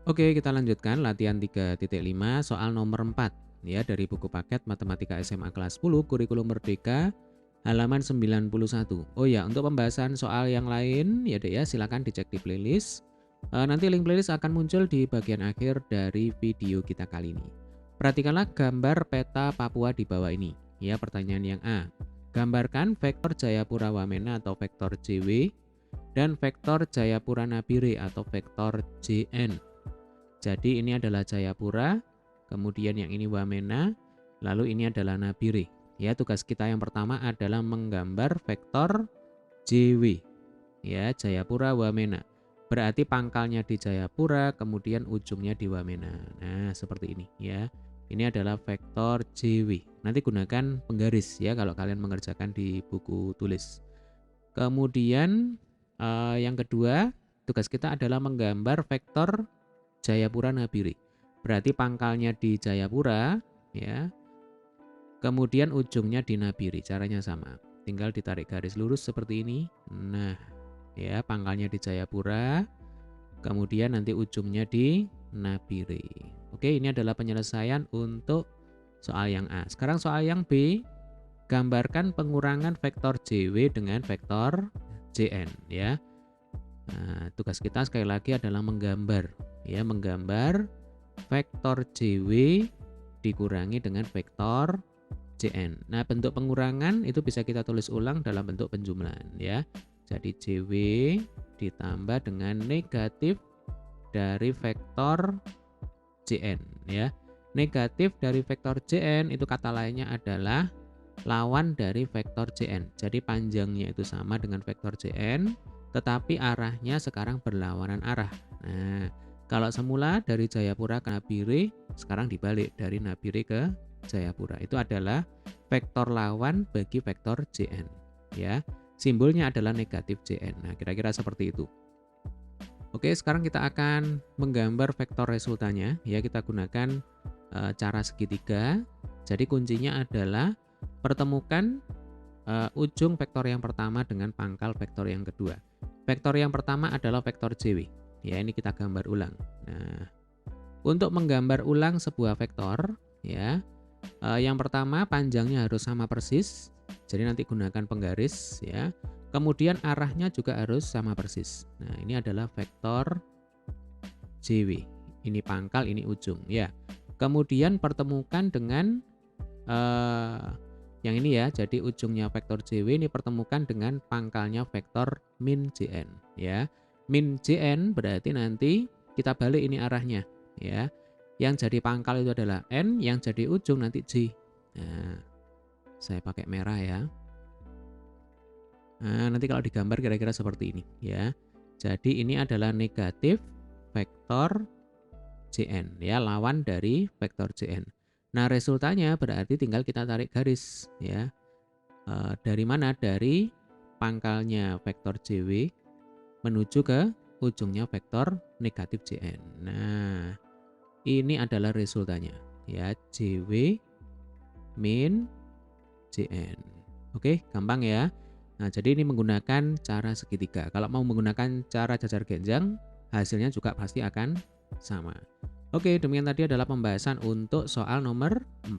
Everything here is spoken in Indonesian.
Oke, kita lanjutkan latihan 3.5 soal nomor 4 ya dari buku paket Matematika SMA kelas 10 Kurikulum Merdeka halaman 91. Oh ya, untuk pembahasan soal yang lain ya Dek ya, silakan dicek di playlist. Nanti link playlist akan muncul di bagian akhir dari video kita kali ini. Perhatikanlah gambar peta Papua di bawah ini. Ya, pertanyaan yang A. Gambarkan vektor Jayapura Wamena atau vektor JW dan vektor Jayapura Nabire atau vektor JN. Jadi ini adalah Jayapura, kemudian yang ini Wamena, lalu ini adalah Nabire. Ya, tugas kita yang pertama adalah menggambar vektor JW. Ya, Jayapura Wamena. Berarti pangkalnya di Jayapura, kemudian ujungnya di Wamena. Nah, seperti ini ya. Ini adalah vektor JW. Nanti gunakan penggaris ya kalau kalian mengerjakan di buku tulis. Kemudian yang kedua, tugas kita adalah menggambar vektor Jayapura Nabire. Berarti pangkalnya di Jayapura ya. Kemudian ujungnya di Nabire. Caranya sama. Tinggal ditarik garis lurus seperti ini. Nah, ya pangkalnya di Jayapura. Kemudian nanti ujungnya di Nabire. Oke, ini adalah penyelesaian untuk soal yang A. Sekarang soal yang B. Gambarkan pengurangan vektor JW dengan vektor JN ya. Nah, tugas kita sekali lagi adalah menggambar ya, menggambar vektor JW dikurangi dengan vektor JN. Nah, bentuk pengurangan itu bisa kita tulis ulang dalam bentuk penjumlahan ya. Jadi JW ditambah dengan negatif dari vektor JN ya. Negatif dari vektor JN itu kata lainnya adalah lawan dari vektor JN. Jadi panjangnya itu sama dengan vektor JN, tetapi arahnya sekarang berlawanan arah. Nah, kalau semula dari Jayapura ke Nabire, sekarang dibalik dari Nabire ke Jayapura. Itu adalah vektor lawan bagi vektor JN. Ya, simbolnya adalah negatif JN. Nah, kira-kira seperti itu. Oke, sekarang kita akan menggambar vektor resultannya. Ya, kita gunakan cara segitiga. Jadi kuncinya adalah pertemukan ujung vektor yang pertama dengan pangkal vektor yang kedua. Vektor yang pertama adalah vektor JW. Ya, ini kita gambar ulang. Nah, untuk menggambar ulang sebuah vektor, ya, yang pertama panjangnya harus sama persis. Jadi nanti gunakan penggaris, ya. Kemudian arahnya juga harus sama persis. Nah, ini adalah vektor JW. Ini pangkal, ini ujung, ya. Kemudian pertemukan dengan yang ini ya, jadi ujungnya vektor JW ini pertemukan dengan pangkalnya vektor min JN ya. Min JN berarti nanti kita balik ini arahnya ya. Yang jadi pangkal itu adalah N, yang jadi ujung nanti J. Nah, saya pakai merah ya. Nah, nanti kalau digambar kira-kira seperti ini ya. Jadi ini adalah negatif vektor JN ya, lawan dari vektor JN. Nah, resultannya berarti tinggal kita tarik garis ya. Dari mana? Dari pangkalnya vektor JW menuju ke ujungnya vektor negatif JN. Nah, ini adalah resultannya ya, JW min JN. Oke, gampang ya. Nah, jadi ini menggunakan cara segitiga. Kalau mau menggunakan cara jajar genjang, hasilnya juga pasti akan sama. Oke, demikian tadi adalah pembahasan untuk soal nomor 4.